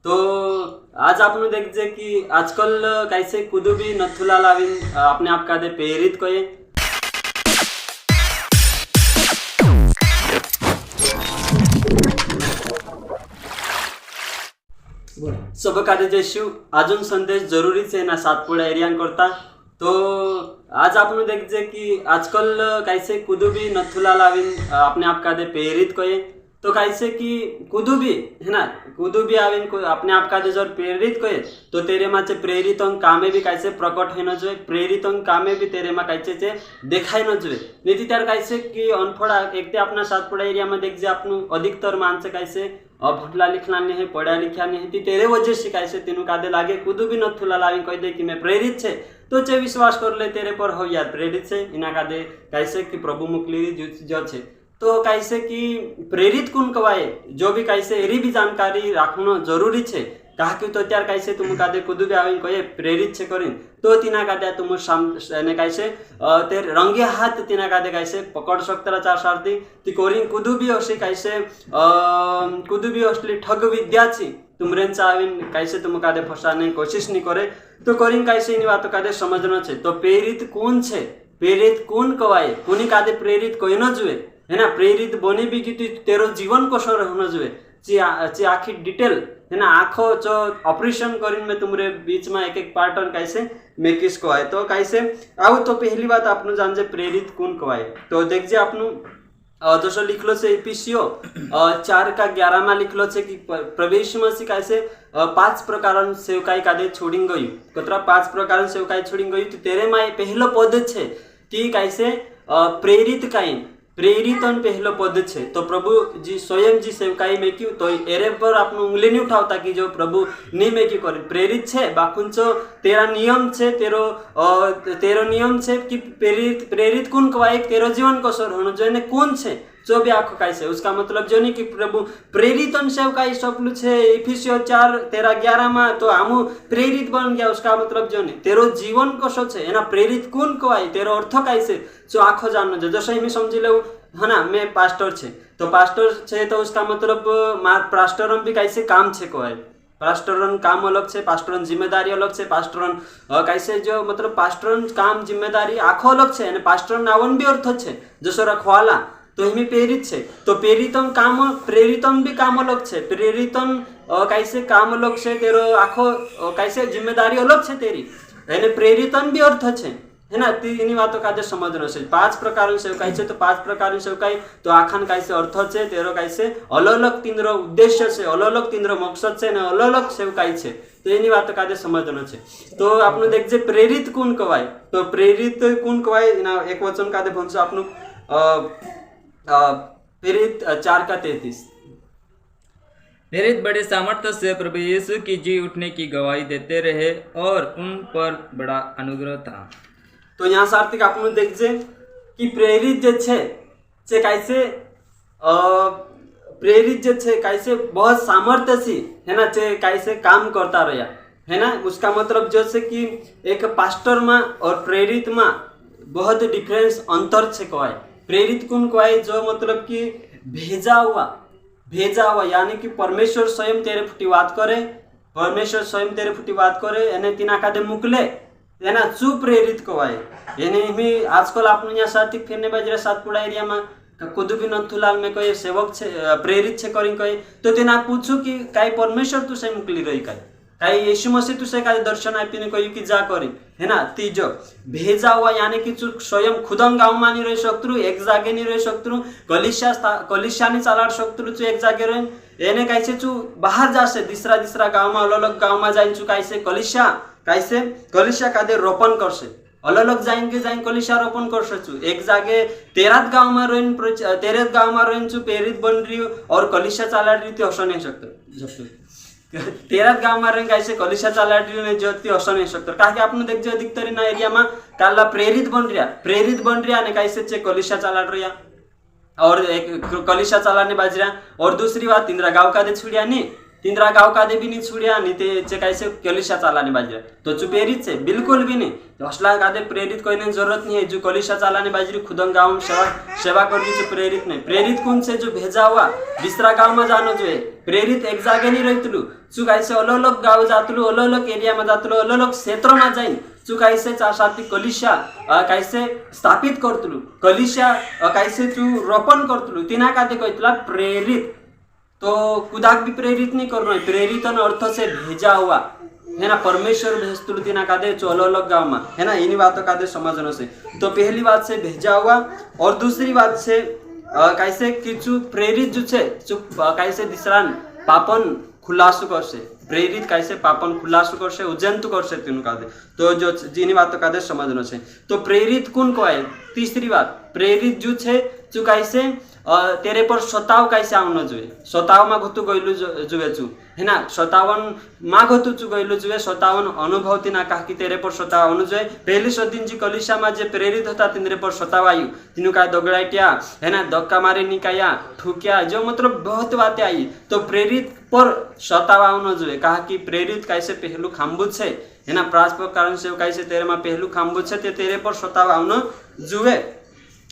तो आज आपण देखजे की आजकल कैसे कुदू भी नथुला लाविन अपने आप का दे प्रेरित कोये सब कादे जेशु अजून संदेश जरूरीच आहे ना सातपुडा एरिया करता। तो आज आपण देखजे की आजकल कैसे कुदू भी नथुला लाविन अपने आप का दे प्रेरित कोये तो कैसे कि कुदू भी है ना कुदू भी आविन को अपने आप का दे जर प्रेरित कोये तो तेरे माचे प्रेरित कामे भी कैसे प्रकट है न जो प्रेरित कामे भी तेरे मा कैसे चे देखाय न जो नहीं त्यार कैसे कि अनफोड़ा एक ते अपना सातपुडा एरिया में देख जे आपण अधिकतर माणसं कैसे भटला लिखला नहीं है पढ़ा लिखा नहीं है तेरे वजह से कैसे तीनों कादे लागे कुदू भी नथुला लाविन कह दे कि मैं प्रेरित छे तो चे विश्वास कर ले तेरे पर हो यार प्रेरित से इना कादे कैसे कि प्रभु मुकली जो छे तो कैसे कि प्रेरित कौन कवाए जो भी कैसे एरी भी जानकारी रखना जरूरी छे कहा कि तो त्यार कैसे तुम कादे कुदू भी आविन कहे प्रेरित छे करिन तो तीना कादे तुम सामने कैसे तेर रंगे हाथ तीना कादे कैसे पकड़ सकता चार सारथी ती कोरिन कुदू भी अशी कैसे कुदू भी असली ठग विद्या छी तुमरेंचा आविन कैसे तुम कादे फसाने कोशिश नहीं करे तो कोरिन कैसे इन बातों कादे समझना छे। तो प्रेरित कौन छे प्रेरित कौन कवाए कोनी कादे प्रेरित कोई न जुए है ना प्रेरित बनी भी कि तेरो जीवन कशो रहना जुए ची आखी डिटेल है ना आखो जो ऑपरेशन करीन में तुमरे बीच में एक एक पार्टन कैसे मैं किसको आए तो कैसे आओ तो पहली बात आपनु जान जे प्रेरित कौन कवाए तो देख जे आपनु जसो लिखलो से एपिसियो 4:11 में लिखलो से कि प्रवेश मसीह कैसे 5 प्रकार सेवकाई कादे छोड़ी गई कतरा 5 प्रकार सेवकाई छोड़ी गई तो तेरे में पहलो पद छे ती कैसे प्रेरित काई प्रेरितन पहलो पद छे तो प्रभु जी स्वयं जी सेवकाई में क्यों तो एरे पर आप उंगली नहीं उठावता कि जो प्रभु नहीं में क्यों करे प्रेरित छे बाकुंचो तेरा नियम छे तेरो नियम छे कि प्रेरित कौन कवाए तेरो जीवन कसो रहनो जो ने कौन छे जो भी आखो कैसे उसका मतलब जो नहीं कि प्रभु प्रेरितन सेवकाई सपलू छे इफिसियो 4:11 में तो हमू प्रेरित बन गया उसका मतलब जो नहीं तेरो जीवन कसो छे एना प्रेरित कौन कवाय तेरो अर्थ कैसे जो आखो जानो जो जैसे मैं समझी ले है ना मैं पास्टर छे तो पास्टर छे तो उसका मतलब पास्टरन भी कैसे काम छे कवाय पास्टरन काम अलग छे पास्टरन जिम्मेदारी अलग छे पास्टरन कैसे जो मतलब पास्टरन काम जिम्मेदारी आखो अलग छे અને पास्टरन नावन भी अर्थ छे जसो रखवाला तो हिमी प्रेरित छे तो प्रेरितम भी काम अलग छे प्रेरितम कैसे काम अलग छे तेरो आखो कैसे जिम्मेदारी अलग छे तेरी एने प्रेरितन भी अर्थ छे है ना तीनी बातों कादे समझनो छे 5 प्रकार सेवकाई छे तो 5 प्रकार सेवकाई तो आखान कैसे अर्थ छे तेरो कैसे अलग अलग तीनरो उद्देश्य छे अलग अलग तीनरो मकसद छे ने अलग अलग सेवकाई छे तो एनी बातों कादे समझनो छे। तो आपने देख जे प्रेरित कौन कवाय तो प्रेरित कौन कवाय ना एक वचन कादे भनसो आपनु प्रेरित 4:33 प्रेरित बड़े सामर्थ्य से प्रभु यीशु की जी उठने की गवाही देते रहे और उन पर बड़ा अनुग्रह था। तो यहाँ सार्थिक आप देख जे कि प्रेरित जे छे कैसे प्रेरित जे छे कैसे बहुत सामर्थ्य सी है ना चे कैसे काम करता रहा है ना उसका मतलब जो से कि एक पास्टर में और प्रेरित में बहुत डिफरेंस अंतर छे कवाय प्रेरित कौन कवाय जो मतलब कि भेजा हुआ यानी कि परमेश्वर स्वयं तेरे फुटी बात करे परमेश्वर स्वयं तेरे फुटी बात करे एने तीना कादे मुकले है ना चू प्रेरित कवाय यानी मी आजकल आपने यहाँ साथी फिरने बजरे सातपुड़ा एरिया में कुदू भी नथुलाल में कोई सेवक छे प्रेरित छे करी कहे तो तेना पूछू कि काई परमेश्वर तुसे मुकली रही काई यीशु मसीह तुसे काई दर्शन आपीने कही कि जा करी है ना तीजो भेजा हुआ यानी कि तू स्वयं खुदम गाँव में नहीं रह सकतु एक जागे नहीं रह सकतु कलिशा नहीं चालाड़ सकतु तू एक जागे रह एने कैसे तू बाहर जासे दूसरा गाँव में अलग अलग गाँव में जाइन चू कैसे कलिशा कादे रोपण करसे अलग अलग जाइन कलिशा रोपण कर सकू एक जागे तेरात गाँव में रहीन चू प्रेरित बन रही और कलिशा चाला रही थी असो नहीं सकते तेरात गाँव में रही कैसे कलिशा चाला रही जोती असो नहीं सकते कहा कि आपने देख जो अधिकतर ना एरिया में काला प्रेरित बन रहा ने कैसे चे कलिशा चाला रहा और एक कलिशा चालाने बाज रहा और दूसरी बात इंदिरा गाँव का दे छुड़िया नहीं तिंद्रा गाव का दे भी नहीं छुड़िया नहीं ते कैसे कलिशा चालाने बाजरे तो चु प्रेरित से बिल्कुल भी नहीं तो हौसला का दे प्रेरित कोई नहीं जरूरत नहीं है जो कलिशा चालाने बाजरी खुदम गाँव में सेवा करनी जो प्रेरित नहीं प्रेरित कौन से जो भेजा हुआ दूसरा गाँव में जानो जो है प्रेरित एक जगह नहीं रहतलू चु कैसे अलग अलग गाँव जातलू अलग अलग एरिया में जातलू अलग अलग क्षेत्र में जाइन चु कैसे चाशाती कलिशा कैसे स्थापित करतलू कलिशा कैसे चु रोपण करतलू तिना का दे कहतला प्रेरित तो कुदाक भी प्रेरित नहीं करना है प्रेरित अर्थ से भेजा हुआ है ना परमेश्वर भेजतुल तिना का दे अलग अलग गाँव में है ना इन्हीं बातों का दे समझने से तो पहली बात से भेजा हुआ और दूसरी बात से कैसे कि चु प्रेरित जो छे चु कैसे दूसरा पापन खुलासु कर से प्रेरित कैसे पापन खुलासु कर से उजंतु कर से तीनों का दे तो जो जिन्हीं बातों का दे समझना से तो प्रेरित कौन को है तीसरी बात प्रेरित जो छे चु कैसे तेरे पर सताव कैसे आउन जुए सताव मा घतु गइलु जुए चु है ना सतावन मा घतु चु गइलु जुए सतावन अनुभव तिना कहा कि तेरे पर सताव आउन जुए पहले सो दिन जी कलिशा मा जे प्रेरित होता तिनरे पर सताव आयु तिनु का दगड़ाइटिया है ना धक्का मारे निकाया ठुकिया जो मतलब बहुत बातें आई तो प्रेरित पर सताव आउन जुए कहा कि प्रेरित कैसे पहलू खाम्बु छे है ना प्रास्पक कारण से कैसे तेरे मा पहलू खाम्बु छे तेरे पर सताव आउन जुए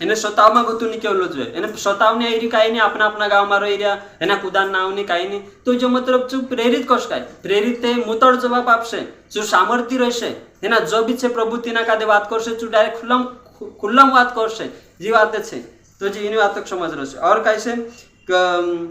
એને સતાવમાં ગતું નહીં કેવલો જોઈએ એને સતાવને એરી કાંઈ નહીં આપણા આપણા ગામમાં રહી રહ્યા એના કુદાન નાવ નહીં કાંઈ નહીં તો જો મતલબ શું પ્રેરિત કશ કાંઈ પ્રેરિત તે મુતળ જવાબ આપશે જો સામર્થ્ય રહેશે એના જો બી છે પ્રભુ તેના કાદે વાત કરશે જો ડાયરેક્ટ ખુલ્લમ વાત કરશે જે વાત છે તો જે એની વાત સમજ રહેશે और कैसे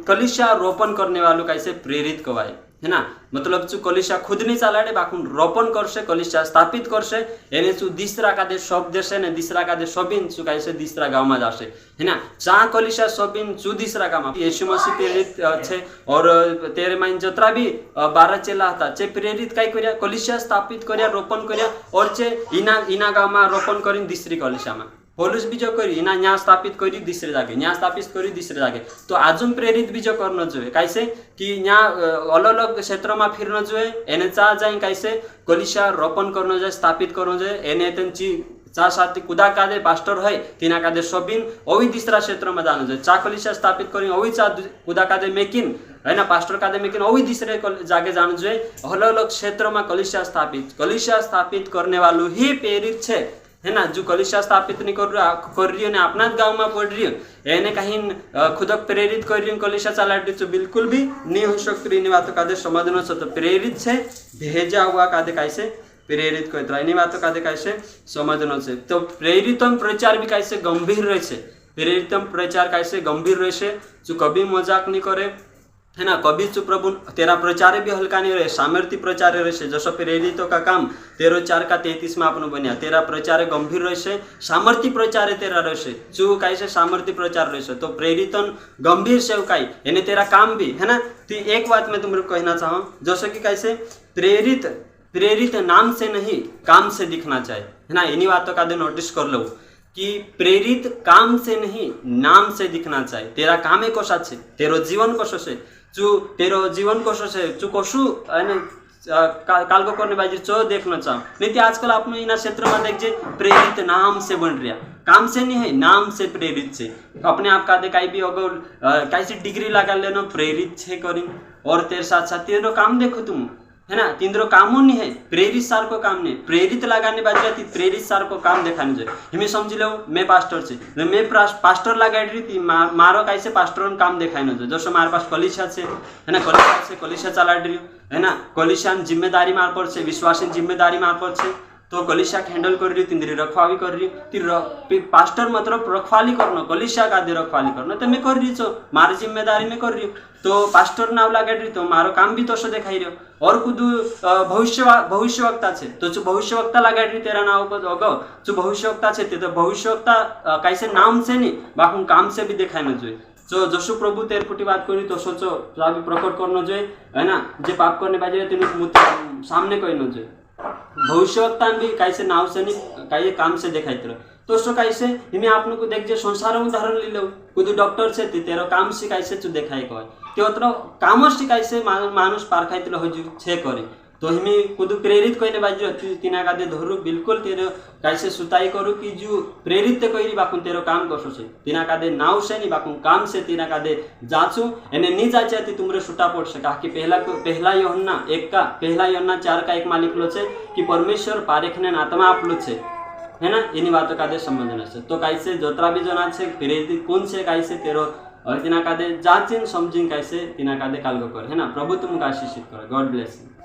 कलिशा रोपण करने वालों कैसे प्रेरित कहवाय है ना मतलब चु कलिशा खुद नहीं चालाडे बाकुन रोपण करसे कलिशा स्थापित करसे एने चु दिसरा का दे सब देशे ने दिसरा का दे सबिन चु कैसे दिसरा गाँव में जासे है ना जहाँ कलिशा सबिन चु दिसरा गाँव में यीशु मसीह प्रेरित छे और तेरे माइन जतरा भी 12 चेला था चे प्रेरित काई करिया कलिशा स्थापित करिया रोपण करिया और चे इना गाँव में रोपण करीन दिसरी कलिशा में पौलुस बीजो करी इना न्याय स्थापित करी दूसरे जागे न्याय स्थापित करी दूसरे जागे तो आजुम प्रेरित बीजो करना જોઈએ कैसे कि यहाँ अलग अलग क्षेत्र में फिरना જોઈએ एने चा जाए कैसे कलिशा रोपण करना જોઈએ स्थापित करना જોઈએ एने त्यांची चा साथी कुदा कादे पास्टर है तिना कादे सबिन ओवी दूसरा क्षेत्र में जाना જોઈએ चा कलिशा स्थापित करी ओवी चा कुदा कादे मेकिन है ना पास्टर कादे मेकिन ओवी दूसरे जागे जाना જોઈએ अलग अलग क्षेत्र में कलिशा स्थापित करने वालों ही प्रेरित छे है ना जो कलिशा स्थापित नहीं कर रही है अपना गाँव में पढ़ रही है एने कहीं खुद प्रेरित कर रही कलिशा चला तो बिल्कुल भी नहीं हो सकती इन बातों का समझना तो प्रेरित से भेजा हुआ का कैसे प्रेरित कहता इन बातों का कैसे समझना से तो प्रेरितम प्रचार भी कैसे गंभीर रहे प्रेरितम प्रचार कैसे गंभीर रहे जो कभी मजाक नहीं करे है ना कभी चु प्रभु तेरा प्रचार भी हल्का नहीं रहे सामर्थ्य प्रचार रहे जसो प्रेरितों का काम 13:4-33 में आपने बनिया तेरा प्रचार गंभीर रहे सामर्थ्य प्रचार तेरा रहे चु कैसे सामर्थ्य प्रचार रहे तो प्रेरितन गंभीर सेवकाई यानी तेरा काम भी है ना तो एक बात मैं तुमको कहना चाहूँ जैसे कि कैसे प्रेरित नाम से नहीं काम से दिखना चाहिए है ना इन्हीं बातों का नोटिस कर लो कि प्रेरित काम से नहीं नाम से दिखना चाहिए तेरा काम है कोशा छे तेरो जीवन कोशो से चु तेरो जीवन कोशो से चु कोशु काल को करने बाजी चो देखना चाहो नहीं तो आजकल आपने इन क्षेत्र में देखिए प्रेरित नाम से बन रहा काम से नहीं है नाम से प्रेरित से अपने आप का कहीं भी अगर कैसी डिग्री लगा लेना प्रेरित छे करी और तेरे साथ साथ तेरो काम देखो तुम है ना तिंद्रो कामों नहीं है प्रेरित सार को काम नहीं प्रेरित लगाने बाजी थी प्रेरित सार को काम दिखाने चाहिए हमें समझ लो मैं पास्टर से मैं पास्टर लगा रही थी मारो कैसे पास्टर काम दिखाने चाहिए जैसे हमारे पास कलिशा से है ना कलिशा चला रही है ना कलिशा जिम्मेदारी मार पर से विश्वासी जिम्मेदारी मार पर से तो कलिशा हैंडल कर रही तिंद्री रखवाली कर रही पास्टर मतलब रखवाली करना कलिशा का दे रखवाली करना तो मैं कर रही छो मारी जिम्मेदारी में कर रही तो पास्टर नाव लगा रही तो मारो काम भी तो दिखाई रहो और कुछ भविष्यवक्ता छे तो जो भविष्यवक्ता लगा रही तेरा नाव पर अगो जो भविष्यवक्ता छे तो भविष्यवक्ता कैसे नाम से नहीं बाकी काम से भी दिखाना चाहिए जो जसु प्रभु तेर फुटी बात करी तो सोचो प्रकट करना चाहिए है ना जे पाप करने बाजे तेन सामने कहना चाहिए भविष्यवक्ता भी कैसे नाव से नहीं कई काम से दिखाई तो सो कैसे हमें आप को देख जे संसार उदाहरण ले लो कुछ डॉक्टर से तेरो काम से कैसे तू देखाई कह तो काम से कैसे मानुष पारखाई हो छे करे तो हिमी कुदू प्रेरित कोई बाजू तिना का दे धरू बिल्कुल तेरे कैसे सुताई करू कि जो प्रेरित ते कोई बाकुन तेरो काम कसो से तिना का दे नाव से नहीं बाकुन काम से तिना का दे जाचू एने नहीं जाचे ती तुमरे छुटा पड़ सका कि पहला यूहन्ना 4 का 1 मालिक लो छे कि परमेश्वर पारेखने आत्मा आपलो छे है ना इनी बातों का दे समझना से तो कैसे जोतरा भी जना छे प्रेरित कौन से कैसे तेरो और तिना का दे जाचिन समझिन कैसे तिना का दे कालगो कर है ना प्रभु तुमको आशीषित करे गॉड ब्लेस यू।